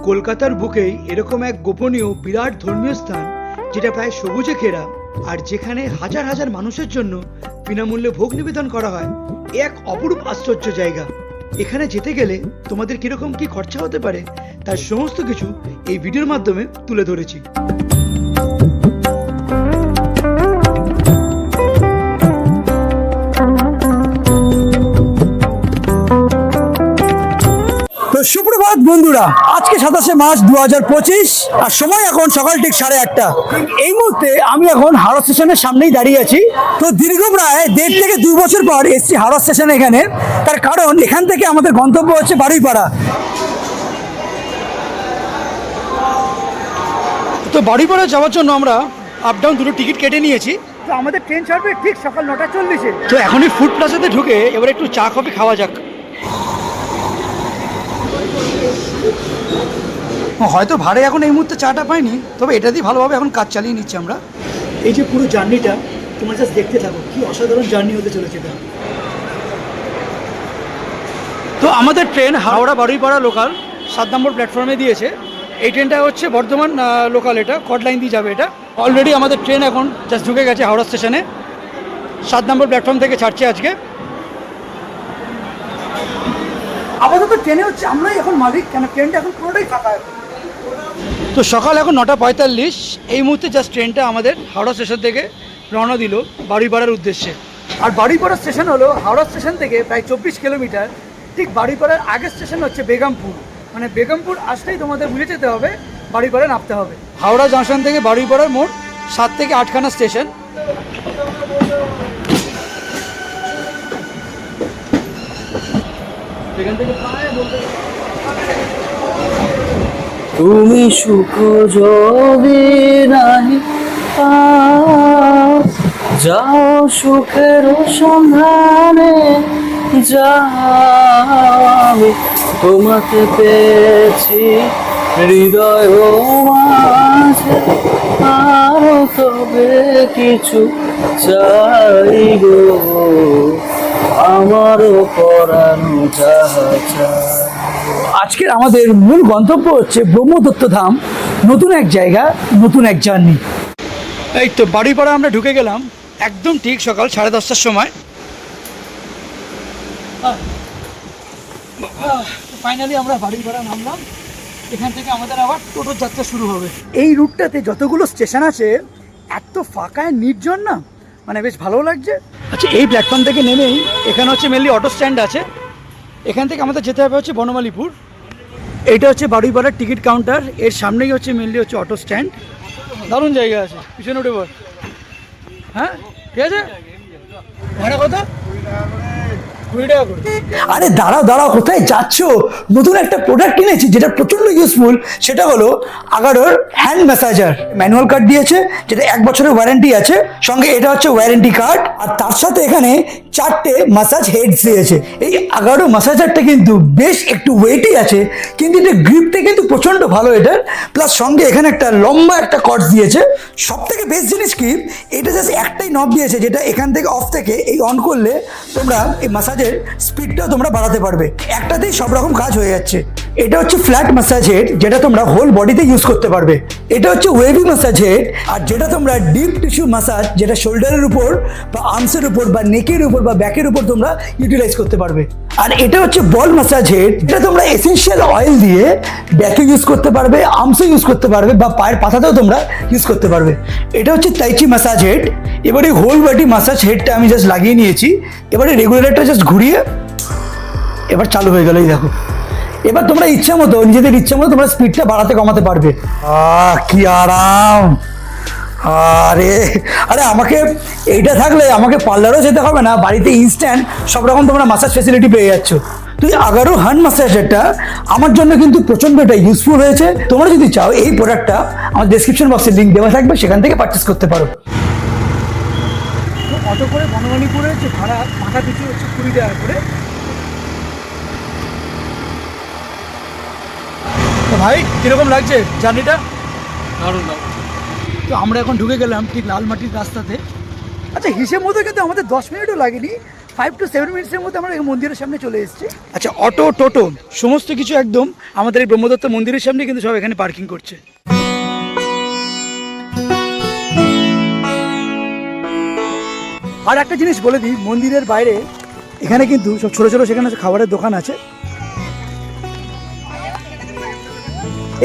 কলকাতার বুকেই এরকম এক গোপনীয় বিরাট ধর্মীয় স্থান যেটা প্রায় সবুজে ঘেরা আর যেখানে হাজার হাজার মানুষের জন্য বিনামূল্যে ভোগ নিবেদন করা হয়, এ এক অপরূপ আশ্চর্য জায়গা। এখানে যেতে গেলে তোমাদের কিরকম কি খরচা হতে পারে তার সমস্ত কিছু এই ভিডিওর মাধ্যমে তুলে ধরেছি। তো সুপ্রভাত বন্ধুরা, আজকে 27শে মার্চ 2025 আর সময় এখন সকাল ঠিক 8:30। এই মুহূর্তে আমি এখন হাওড়া স্টেশনের সামনেই দাঁড়িয়ে আছি। তো দীর্ঘ প্রায় 1.5 থেকে 2 বছর পর এসছি হাওড়া স্টেশনে এখানে। তার কারণ এখান থেকে আমাদের গন্তব্য হচ্ছে বারুইপাড়া। তো বারুইপাড়া যাওয়ার জন্য আমরা আপ ডাউন দুটো টিকিট কেটে নিয়েছি। তো আমাদের ট্রেন ছাড়বে ঠিক সকাল 9:40-এ। তো এখনই ফুড প্লাজাতে ঢুকে এবার একটু চা কফি খাওয়া যাক। হয়তো ভাড়ে এখন এই মুহূর্তে চাটা পাইনি, তবে এটা দিয়ে ভালোভাবে এখন কাজ চালিয়ে নিচ্ছি আমরা। এই যে পুরো জার্নিটা তোমরা জাস্ট দেখতে থাকো, কি অসাধারণ জার্নি হতে চলেছে এটা। তো আমাদের ট্রেন হাওড়া বারুইপাড়া লোকাল 7 নম্বর প্ল্যাটফর্মে দিয়েছে। এই ট্রেনটা হচ্ছে বর্ধমান লোকাল, এটা কট লাইন দিয়ে যাবে। এটা অলরেডি আমাদের ট্রেন এখন জাস্ট ঢুকে গেছে হাওড়া স্টেশনে। 7 নম্বর প্ল্যাটফর্ম থেকে ছাড়ছে আজকে। আপাতত ট্রেনে হচ্ছে আমরাই এখন মালিক, কেন ট্রেনটা এখন পুরোটাই ফাঁকা। তো সকাল এখন 9:45। এই মুহূর্তে জাস্ট ট্রেনটা আমাদের হাওড়া স্টেশন থেকে রওনা দিল বারুইপাড়ার উদ্দেশ্যে। আর বারুইপাড়া স্টেশন হলো হাওড়া স্টেশন থেকে প্রায় 24 কিলোমিটার। ঠিক বারুইপাড়ার আগের স্টেশন হচ্ছে বেগমপুর। মানে বেগমপুর আসলেই তোমাদের বুঝে যেতে হবে বারুইপাড়ায় নামতে হবে। হাওড়া জংশন থেকে বারুইপাড়ার মোট 7 থেকে 8খানা স্টেশন। এখান থেকে প্রায় বলতে তুমি সুখ যদি নাহি পাও, যাও সুখের সন্ধানে যাও। আমি তোমাকে পেয়েছি হৃদয় মাঝে, আরো তবে কিছু চাই গো, আমারও পরানো যাহা চাই। আজকের আমাদের মূল গন্তব্য হচ্ছে ব্রহ্মদত্ত ধাম। নতুন এক জায়গা, নতুন এক জার্নি। এই তো বারুইপাড়া আমরা ঢুকে গেলাম একদম ঠিক সকাল 10:30টার সময়। ফাইনালি আমরা বারুইপাড়া নামলাম। এখান থেকে আমাদের আবার টোটোর যাত্রা শুরু হবে। এই রুটটাতে যতগুলো স্টেশন আছে এত ফাঁকায় নির্জন না, মানে বেশ ভালো লাগছে। আচ্ছা, এই প্ল্যাটফর্ম থেকে নেমেই এখানে হচ্ছে মেনলি অটো স্ট্যান্ড আছে। এখান থেকে আমাদের যেতে হবে হচ্ছে বনমালীপুর। এইটা হচ্ছে বারুইপাড়ার টিকিট কাউন্টার, এর সামনেই হচ্ছে মেনলি হচ্ছে অটো স্ট্যান্ড। দারুণ জায়গা আছে, পিছনে উঠে পর। হ্যাঁ ঠিক আছে, ভাড়া কত? 20 টাকা করে। আরে দাঁড়াও দাঁড়াও, কোথায় যাচ্ছ? নতুন একটা প্রোডাক্ট কিনেছি যেটা প্রচন্ড ইউজফুল। সেটা হলো আগারোর হ্যান্ড ম্যাসাজার। ম্যানুয়াল কার্ড দিয়েছে, যেটা 1 বছরের ওয়ারেন্টি আছে। সঙ্গে এটা হচ্ছে ওয়ারেন্টি কার্ড, আর তার সাথে এখানে 4টে মাসাজ হেডস দিয়েছে। এই আগারো ম্যাসাজারটা কিন্তু বেশ একটু ওয়েটই আছে, কিন্তু এটা গ্রিপটা কিন্তু প্রচন্ড ভালো এটার। প্লাস সঙ্গে এখানে একটা লম্বা একটা কর্ডস দিয়েছে। সব থেকে বেস্ট জিনিস কি, এটা জাস্ট একটাই নব দিয়েছে, যেটা এখান থেকে অফ থেকে এই অন করলে তোমরা এই মাসাজের স্পিডটাও তোমরা বাড়াতে পারবে। একটাতেই সব রকম কাজ হয়ে যাচ্ছে। এটা হচ্ছে ফ্ল্যাট ম্যাসাজ হেড, যেটা তোমরা হোল বডিতে ইউজ করতে পারবে। এটা হচ্ছে ওয়েভি ম্যাসাজ হেড, আর যেটা তোমরা ডিপ টিস্যু ম্যাসাজ, যেটা শোল্ডারের উপর বা আর্মসের উপর বা নেকের উপর বা ব্যাকের উপর তোমরা ইউটিলাইজ করতে পারবে। আর এটা হচ্ছে বল ম্যাসাজ হেড, যেটা তোমরা এসেনশিয়াল অয়েল দিয়ে ব্যাকে ইউজ করতে পারবে, আর্মসে ইউজ করতে পারবে বা পায়ের পাতাতেও তোমরা ইউজ করতে পারবে। এটা হচ্ছে তাইচি ম্যাসাজ হেড। এবারে হোল বডি ম্যাসাজ হেডটা আমি জাস্ট লাগিয়ে নিয়েছি। এবারে রেগুলেটরটা জাস্ট ঘুরিয়ে এবার চালু হয়ে গেল। এই দেখো, এবার তোমরা ইচ্ছা মতো নিজেদের ইচ্ছা মতো তোমরা স্পিডটা বাড়াতে কমাতে পারবে। কি আরাম! আরে আরে আমাকে এইটা থাকলে আমাকে পার্লারও যেতে হবে না, বাড়িতে ইনস্ট্যান্ট সব রকম তোমরা মাসাজ ফেসিলিটি পেয়ে যাচ্ছ। তুই আগারো হ্যান্ড ম্যাসাজারটা আমার জন্য কিন্তু প্রচন্ড এটা ইউজফুল হয়েছে। তোমরা যদি চাও এই প্রোডাক্টটা আমার ডেসক্রিপশন বক্সে লিঙ্ক দেওয়া থাকবে, সেখান থেকে পারচেস করতে পারো। অটো করে বনমালীপুরে হচ্ছে ভাড়া মাথা পিছু হচ্ছে 20 টাকা করে। তো ভাই কীরকম লাগছে জার্নিটা? দারুণ দারুণ। তো আমরা এখন ঢুকে গেলাম ঠিক লালমাটির রাস্তাতে। আচ্ছা, হিসেব মতো কিন্তু আমাদের 10 মিনিটও লাগেনি। 5 to 7 মিনিটসের মধ্যে আমরা এই মন্দিরের সামনে চলে এসেছি। আচ্ছা, অটো টোটো সমস্ত কিছু একদম আমাদের এই ব্রহ্মদত্ত মন্দিরের সামনে কিন্তু সব এখানে পার্কিং করছে। আর একটা জিনিস বলে দিই, মন্দিরের বাইরে এখানে কিন্তু সব ছোটো ছোটো সেখানে খাবারের দোকান আছে।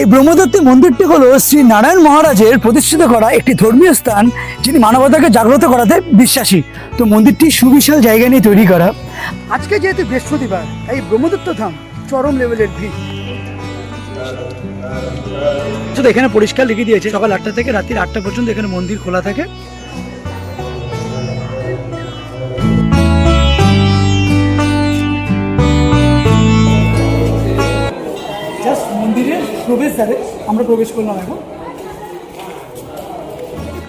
এই ব্রহ্মদত্ত মন্দিরটি হলো শ্রী নারায়ণ মহারাজের প্রতিষ্ঠিত করা একটি ধর্মীয় স্থান, যিনি মানবতাকে জাগ্রত করাতে বিশ্বাসী। তো মন্দিরটি সুবিশাল জায়গা নিয়ে তৈরি করা। আজকে যেহেতু বৃহস্পতিবার, এই ব্রহ্মদত্ত ধাম চরম লেভেলের ভিড়। শুধু এখানে পরিষ্কার লিখে দিয়েছে সকাল 8টা থেকে রাত্রি 8টা পর্যন্ত এখানে মন্দির খোলা থাকে। জাস্ট মন্দিরের প্রবেশদ্বারে আমরা প্রবেশ করলাম। এখন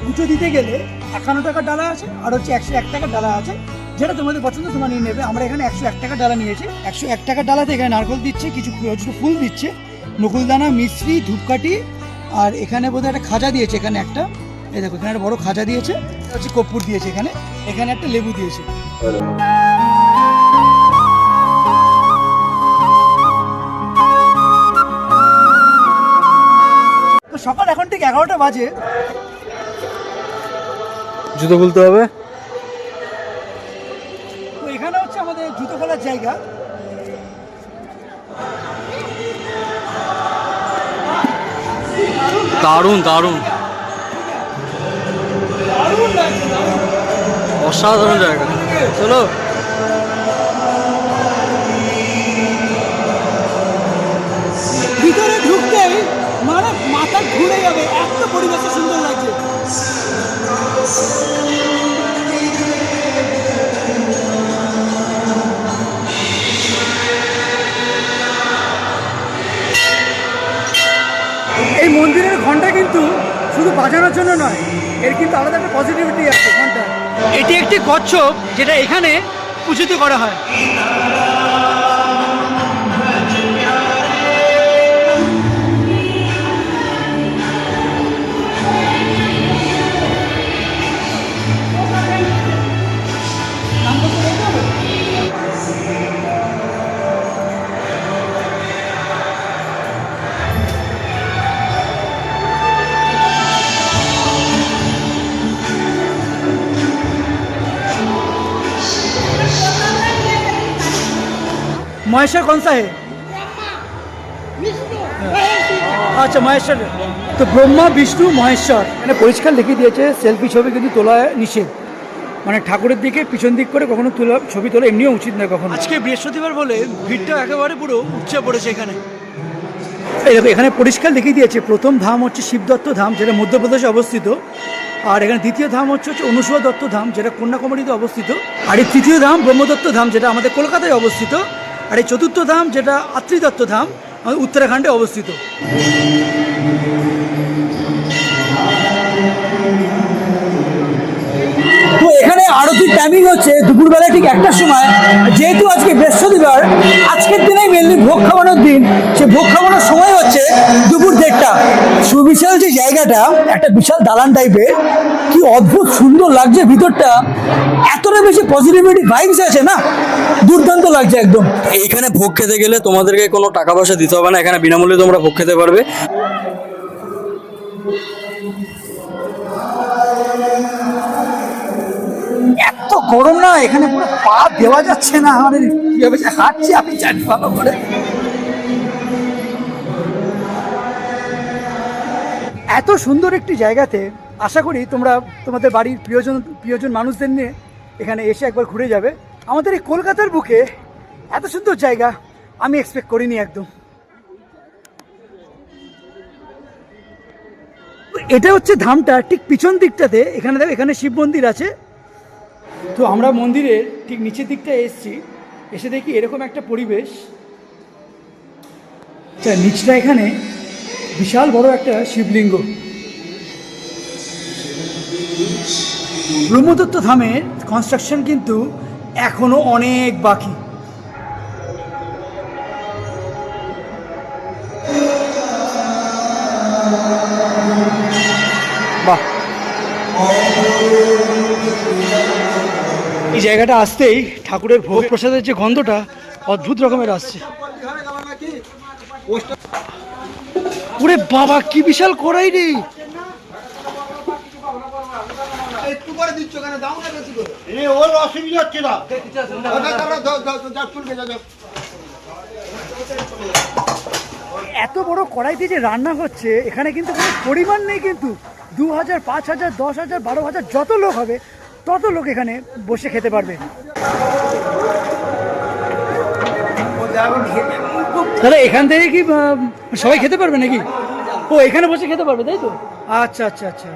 পুজো দিতে গেলে 51 টাকার ডালা আছে, আর হচ্ছে 101 টাকার ডালা আছে। যেটা তোমাদের পছন্দ তোমরা নিয়ে নেবে। আমরা এখানে 101 টাকার ডালা নিয়েছি। 101 টাকার ডালাতে এখানে নারকেল দিচ্ছে, কিছু ফুল দিচ্ছে, নকুলদানা, মিশ্রি, ধূপকাঠি, আর এখানে বোধহয় একটা খাজা দিয়েছে। এখানে একটা, এই দেখো এখানে একটা বড় খাজা দিয়েছে, হচ্ছে কর্পূর দিয়েছে, এখানে একটা লেবু দিয়েছে। তো সকাল এখন ঠিক 11টা বাজে। জুতো খুলতে হবে। তো এখানে হচ্ছে আমাদের জুতো খোলার জায়গা। দারুণ দারুণ, অসাধারণ জায়গা। চলো। ভিতরে ঢুকতেই মানে মাথা ঘুরে যাবে, এত পরিবেশে সুন্দর লাগছে। এই মন্দিরের ঘন্টা কিন্তু শুধু বাজানোর জন্য নয়, এর কিন্তু আলাদা একটা পজিটিভিটি আছে ঘন্টা। এটি একটি কচ্ছপ যেটা এখানে পূজিত করা হয়। महेश्वर कौन सा है? আচ্ছা, মহেশ্বর। তো ব্রহ্মা, বিষ্ণু, মহেশ্বর মানে পরিষ্কার লিখে দিয়েছে সেলফি ছবি কিন্তু তোলা নিষেধ। মানে ঠাকুরের দিকে পিছন দিক করে কখনো ছবি তোলা এমনিও উচিত নয় কখনো। আজকে বৃহস্পতিবার বলে ভিড়টা একেবারে পুরো উপচে পড়েছে এখানে। এই দেখো এখানে পরিষ্কার লিখে দিয়েছে প্রথম ধাম হচ্ছে শিবদত্ত ধাম, যেটা মধ্যপ্রদেশে অবস্থিত। আর এখানে দ্বিতীয় ধাম হচ্ছে অনুসূয়া দত্ত ধাম, যেটা কন্যাকুমারীতে অবস্থিত। আর এই তৃতীয় ধাম ব্রহ্মদত্ত ধাম, যেটা আমাদের কলকাতায় অবস্থিত। আর এই চতুর্থ ধাম যেটা আত্রি দত্ত ধাম, উত্তরাখণ্ডে অবস্থিত। তো এখানে আরতির টাইমিং হচ্ছে দুপুরবেলা ঠিক 1টার সময়। যেহেতু আজকে বৃহস্পতিবার, আজকের দিনেই মেনলি ভোগ খাওয়ানোর দিন, সে ভোগ খাওয়ানোর সময় হচ্ছে দুপুর 1:30। সুবিশাল যে জায়গাটা, একটা বিশাল দালান টাইপের, কি অদ্ভুত সুন্দর লাগছে ভিতরটা, এতটা বেশি পজিটিভিটি ভাইবস আছে না, দুর্দান্ত লাগছে একদম। এইখানে ভোগ খেতে গেলে তোমাদেরকে কোনো টাকা পয়সা দিতে হবে না, এখানে বিনামূল্যে তোমরা ভোগ খেতে পারবে। এত গরম না, এখানে পুরো পা দেওয়া যাচ্ছে না। আমাদের কিভাবে যে হাঁটছি আমি জানি ভালো করে। এত সুন্দর একটি জায়গাতে আশা করি তোমরা তোমাদের বাড়ির প্রিয়জন মানুষদের নিয়ে এখানে এসে একবার ঘুরে যাবে। আমাদের এই কলকাতার বুকে এত সুন্দর জায়গা আমি এক্সপেক্ট করিনি একদম। এটা হচ্ছে ধামটা ঠিক পিছন দিকটাতে। এখানে দেখো, এখানে শিব মন্দির আছে। তো আমরা মন্দিরের ঠিক নিচের দিকটা এসেছি, এসে দেখি এরকম একটা পরিবেশ। নিচটা এখানে বিশাল বড় একটা শিবলিঙ্গ। ব্রহ্মদত্ত ধামের কনস্ট্রাকশন কিন্তু এখনো অনেক বাকি। বাহ, এই এই জায়গাটা আসতেই ঠাকুরের ভোগ প্রসাদের যে গন্ধটা অদ্ভুত রকমের আসছে। ওরে বাবা কি বিশাল কড়াই রে! এত বড় কড়াইতে যে রান্না হচ্ছে এখানে কিন্তু কোনো পরিমাণ নেই, কিন্তু 2000, 5000, 10,000, 12,000 যত লোক হবে তত লোক এখানে বসে খেতে পারবে। দাদা এখান থেকে কি সবাই খেতে পারবে নাকি? ও এখানে বসে খেতে পারবে তাই তো? আচ্ছা আচ্ছা আচ্ছা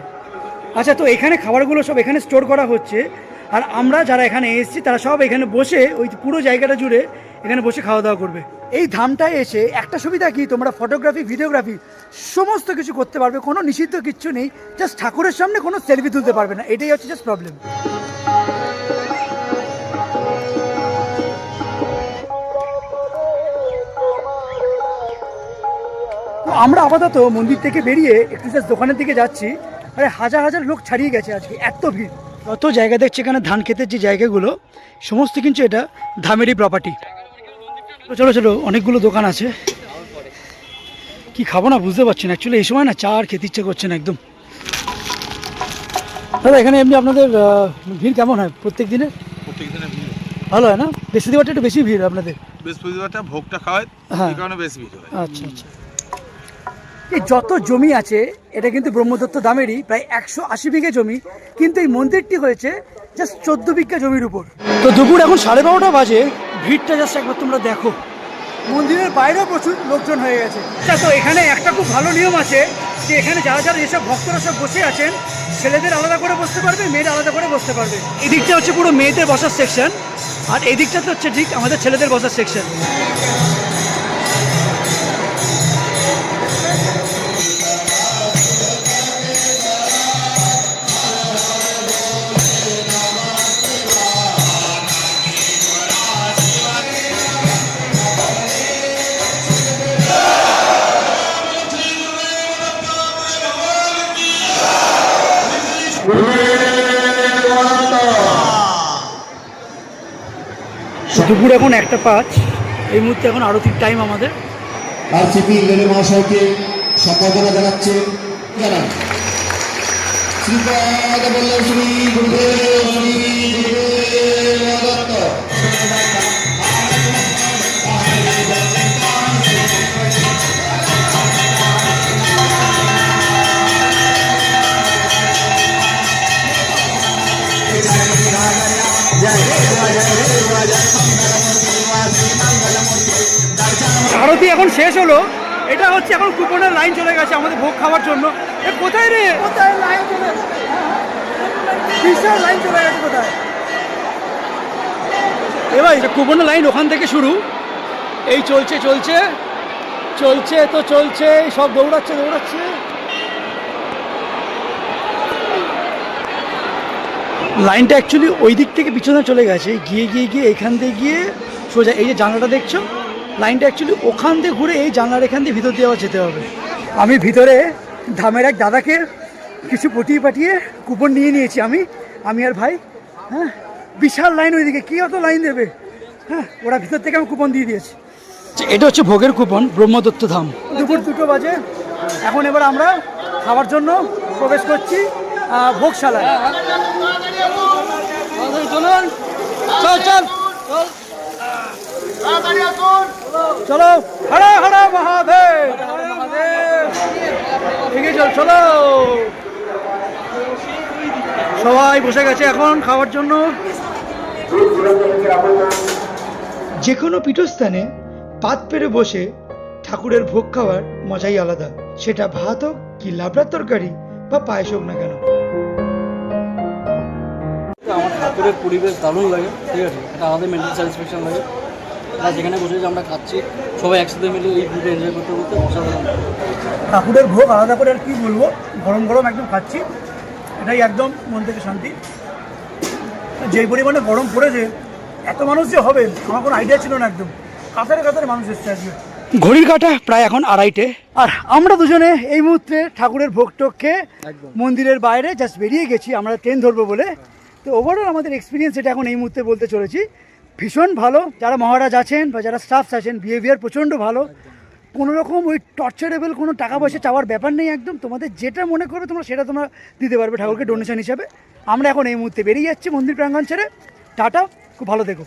আচ্ছা, তো এখানে খাবারগুলো সব এখানে স্টোর করা হচ্ছে, আর আমরা যারা এখানে এসেছি তারা সব এখানে বসে ওই পুরো জায়গাটা জুড়ে এখানে বসে খাওয়া দাওয়া করবে। এই ধামটায় এসে একটা সুবিধা কি, তোমরা ফটোগ্রাফি ভিডিওগ্রাফি সমস্ত কিছু করতে পারবে, কোনো নিষিদ্ধ কিচ্ছু নেই। জাস্ট ঠাকুরের সামনে কোনো সেলফি তুলতে পারবে না, এটাই হচ্ছে জাস্ট প্রবলেম। তো আমরা আপাতত মন্দির থেকে বেরিয়ে একটু জাস্ট দোকানের দিকে যাচ্ছি। আরে হাজার হাজার লোক ছাড়িয়ে গেছে আজকে, এত ভিড়। যত জায়গা দেখছি এখানে ধান ক্ষেতের যে জায়গাগুলো সমস্ত কিন্তু এটা ধামেরই প্রপার্টি। তো চলো চলো, অনেকগুলো দোকান আছে, কি খাবো না বুঝতে পারছি না অ্যাকচুয়ালি। এই সময় না চা আর খেতে ইচ্ছে করছে না একদম। দাদা এখানে এমনি আপনাদের ভিড় কেমন হয় প্রত্যেক দিনে? প্রত্যেক দিনে ভিড় ভালো হয় না? বৃহস্পতিবারটা একটু বেশি ভিড় আপনাদের? বৃহস্পতিবারটা ভোগটা খাওয়ায়, হ্যাঁ। এই কারণে বেশি ভিড় হয়। আচ্ছা আচ্ছা। এই যত জমি আছে এটা কিন্তু ব্রহ্মদত্ত ধামেরই, প্রায় 180 বিঘে জমি, কিন্তু এই মন্দিরটি হয়েছে জাস্ট 14 বিঘা জমির উপর। তো দুপুর এখন 12:30 বাজে, ভিড়টা জাস্ট একবার তোমরা দেখো। মন্দিরের বাইরেও প্রচুর লোকজন হয়ে গেছে। আচ্ছা, তো এখানে একটা খুব ভালো নিয়ম আছে যে এখানে যারা যারা যেসব ভক্তরা সব বসে আছেন, ছেলেদের আলাদা করে বসতে পারবে, মেয়েরা আলাদা করে বসতে পারবে। এই দিকটা হচ্ছে পুরো মেয়েদের বসার সেকশন, আর এই দিকটাতে হচ্ছে ঠিক আমাদের ছেলেদের বসার সেকশন। দুপুর এখন 1:05, এই মুহূর্তে এখন আরতির টাইম আমাদের। আর সিপি ইংরেজি মহাশয়কে সম্বর্ধনা জানাচ্ছে জানান শ্রীপাদ বল্লভ শ্রী গুরুদেব শ্রী গুরুদেব দত্ত। আরতি এখন শেষ হলো, এটা হচ্ছে এখন কুপনের লাইন চলে গেছে আমাদের ভোগ খাওয়ার জন্য। এ কোথায় রে, কোথায় লাইন চলে গেছে? বিশাল লাইন চলে গেছে কোথায়? এবার এটা কুপনের লাইন ওখান থেকে শুরু, এই চলছে চলছে চলছে তো চলছে, সব দৌড়াচ্ছে দৌড়াচ্ছে। লাইনটা অ্যাকচুয়ালি ওই দিক থেকে পিছনে চলে গেছে, গিয়ে গিয়ে গিয়ে এখান দিয়ে গিয়ে সোজা এই যে জানলাটা দেখছো, লাইনটা অ্যাকচুয়ালি ওখান দিয়ে ঘুরে এই জানলার এখান দিয়ে ভিতর দিয়ে আবার যেতে হবে। আমি ভিতরে ধামের এক দাদাকে কিছু পটিয়ে পাঠিয়ে কুপন নিয়ে নিয়েছি, আমি আর ভাই। হ্যাঁ, বিশাল লাইন ওইদিকে, কী অত লাইন দেবে? হ্যাঁ, ওরা ভিতর থেকে আমি কুপন দিয়ে দিয়েছি। এটা হচ্ছে ভোগের কুপন, ব্রহ্মদত্ত ধাম। দুপুর 2টো বাজে, এখন এবার আমরা খাওয়ার জন্য প্রবেশ করছি ভোগশালায়। চলুন, চল চল চল, চলো, হরে হরে মহাদেব, এগিয়ে চল, চলো। সবাই বসে গেছে এখন খাওয়ার জন্য। যে কোনো পীঠস্থানে পাত পেরে বসে ঠাকুরের ভোগ খাওয়ার মজাই আলাদা, সেটা ভাত হোক কি লাবড়ার তরকারি বা পায়েস হোক না কেন। আমার ঠাকুরের পরিবেশ দারুণ লাগে, ঠিক আছে, এটা আমাদের মেন্টাল স্যাটিসফ্যাকশন লাগে। আর যেখানে বসে যে আমরা খাচ্ছি সবাই একসাথে মিলে এই ফুড এনজয় করতে করতে অসাধারণ। ঠাকুরের ভোগ আলাদা করে আর কি বলবো, গরম গরম একদম খাচ্ছি, এটাই একদম মন থেকে শান্তি। যেই পরিমাণে গরম পড়েছে, এত মানুষ যে হবে আমার কোনো আইডিয়া ছিল না, একদম কাতারে কাতারে মানুষ এসছে আজকে। ঘড়ির কাঁটা প্রায় এখন 2:30, আর আমরা দুজনে এই মুহূর্তে ঠাকুরের ভোগ টোক খেয়ে মন্দিরের বাইরে জাস্ট বেরিয়ে গেছি আমরা ট্রেন ধরবো বলে। তো ওভারঅল আমাদের এক্সপিরিয়েন্স এটা এখন এই মুহূর্তে বলতে চলেছি ভীষণ ভালো। যারা মহারাজ আছেন বা যারা স্টাফস আছেন বিহেভিয়ার প্রচণ্ড ভালো, কোনো রকম ওই টর্চারেবল কোনো টাকা পয়সা চাওয়ার ব্যাপার নেই একদম। তোমাদের যেটা মনে করো তোমরা সেটা তোমরা দিতে পারবে ঠাকুরকে ডোনেশন হিসাবে। আমরা এখন এই মুহূর্তে বেরিয়ে যাচ্ছি মন্দির প্রাঙ্গণ ছেড়ে। টাটা, খুব ভালো থেকো।